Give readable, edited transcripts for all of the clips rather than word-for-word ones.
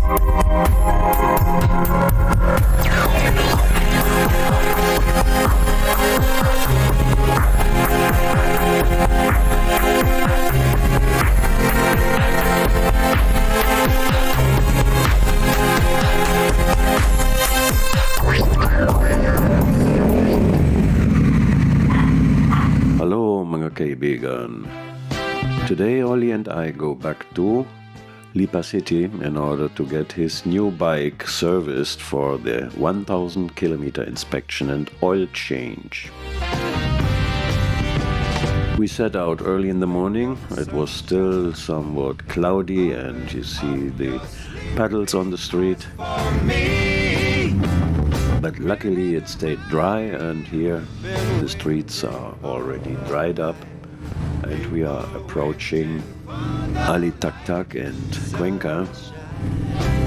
Hallo mga kaibigan. Today Ollie and I go back to Lipa City in order to get his new bike serviced for the 1000 kilometer inspection and oil change. We set out early in the morning. It was still somewhat cloudy and you see the pedals on the street. But luckily it stayed dry, and here the streets are already dried up and we are approaching Ali Tak Tak and Cuenca.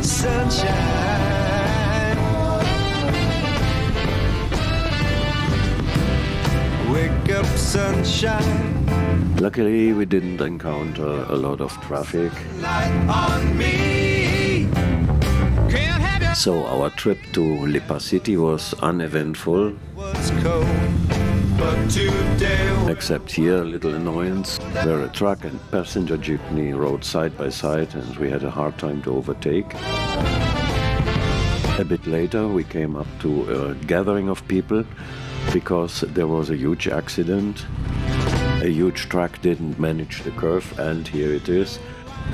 Sunshine. Wake up, sunshine. Luckily we didn't encounter a lot of traffic. Light on me. So our trip to Lipa City was uneventful, except here a little annoyance, where a truck and passenger jeepney rode side by side and we had a hard time to overtake. A bit later we came up to a gathering of people because there was a huge accident. A huge truck didn't manage the curve and here it is,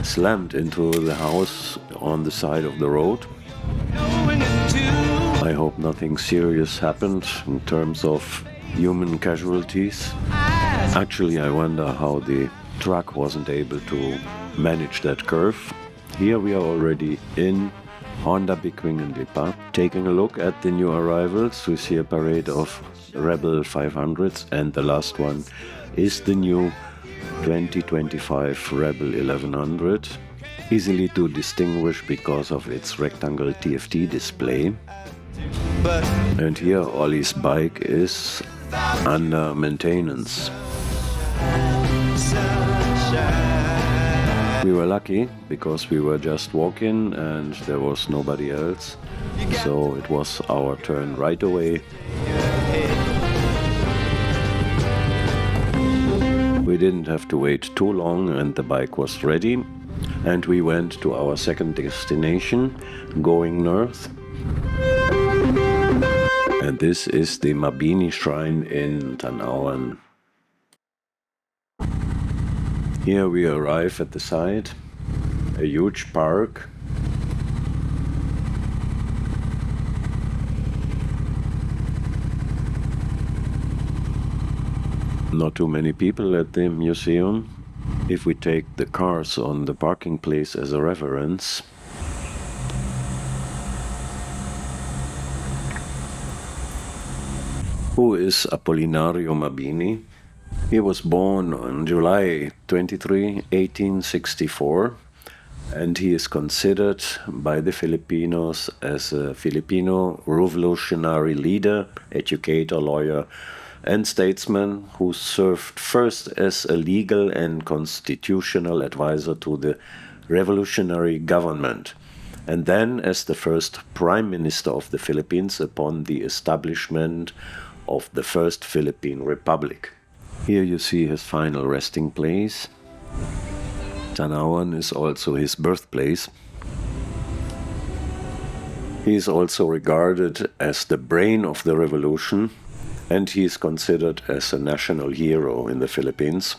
slammed into the house on the side of the road. I hope nothing serious happened in terms of human casualties. Actually, I wonder how the truck wasn't able to manage that curve. Here we are already in Honda Bickwing and Lipa. Taking a look at the new arrivals, we see a parade of Rebel 500s, and the last one is the new 2025 Rebel 1100. Easily to distinguish because of its rectangle TFT display. And here Ollie's bike is under maintenance. We were lucky because we were just walking and there was nobody else, so it was our turn right away. We didn't have to wait too long and the bike was ready. And we went to our second destination, going north. And this is the Mabini shrine in Tanauan. Here we arrive at the site, a huge park. Not too many people at the museum. If we take the cars on the parking place as a reference, who is Apolinario Mabini? He was born on July 23, 1864, and he is considered by the Filipinos as a Filipino revolutionary leader, educator, lawyer, and statesman who served first as a legal and constitutional advisor to the revolutionary government, and then as the first Prime Minister of the Philippines upon the establishment of the First Philippine Republic. Here you see his final resting place. Tanauan is also his birthplace. He is also regarded as the brain of the revolution, and he is considered as a national hero in the Philippines.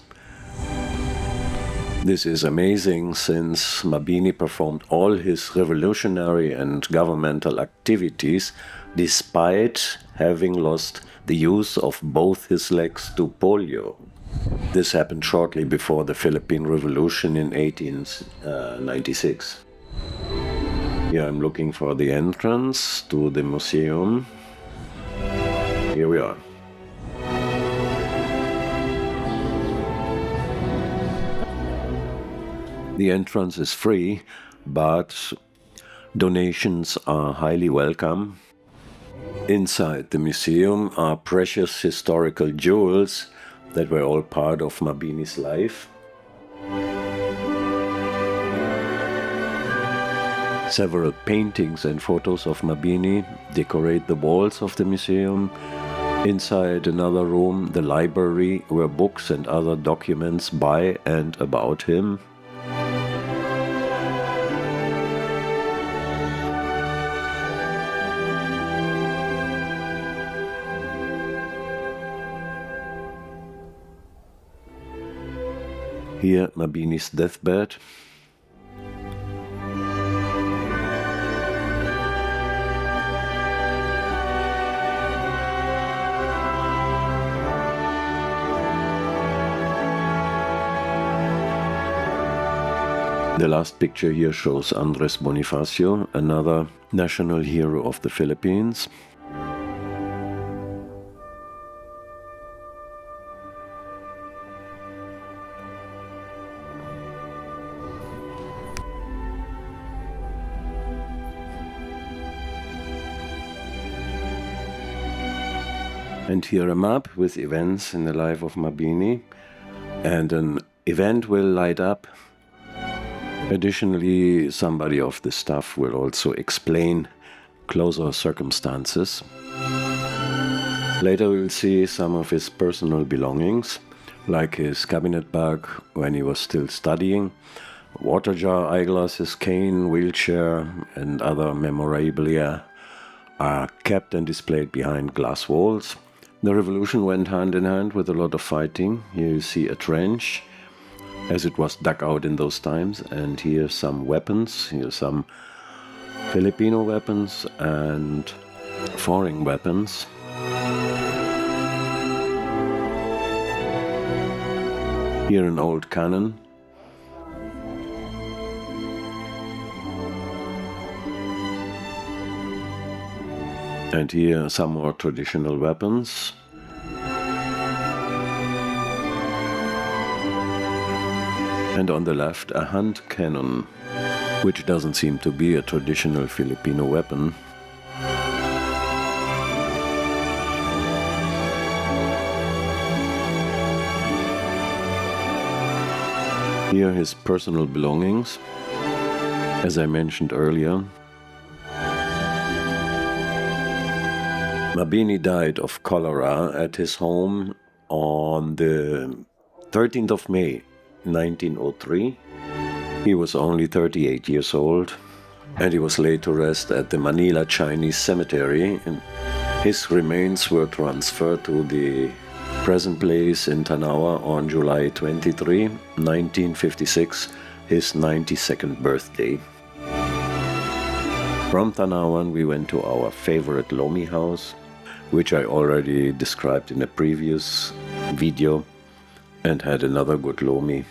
This is amazing since Mabini performed all his revolutionary and governmental activities despite having lost the use of both his legs to polio. This happened shortly before the Philippine Revolution in 1896. Here I'm looking for the entrance to the museum. Here we are. The entrance is free, but donations are highly welcome. Inside the museum are precious historical jewels that were all part of Mabini's life. Several paintings and photos of Mabini decorate the walls of the museum. Inside another room, the library, were books and other documents by and about him. Here, Mabini's deathbed. The last picture here shows Andres Bonifacio, another national hero of the Philippines. And here a map with events in the life of Mabini, and an event will light up. Additionally, somebody of the staff will also explain closer circumstances. Later we'll see some of his personal belongings, like his cabinet bag when he was still studying, water jar, eyeglasses, cane, wheelchair, and other memorabilia are kept and displayed behind glass walls. The revolution went hand in hand with a lot of fighting. Here you see a trench, as it was dug out in those times, and here some weapons. Here some Filipino weapons and foreign weapons. Here an old cannon. And here some more traditional weapons. And on the left, a hand cannon, which doesn't seem to be a traditional Filipino weapon. Here his personal belongings, as I mentioned earlier. Mabini died of cholera at his home on the 13th of May, 1903. He was only 38 years old, and he was laid to rest at the Manila Chinese Cemetery. And his remains were transferred to the present place in Tanauan on July 23, 1956, his 92nd birthday. From Tanauan we went to our favorite Lomi house, which I already described in a previous video, and had another good Lomi.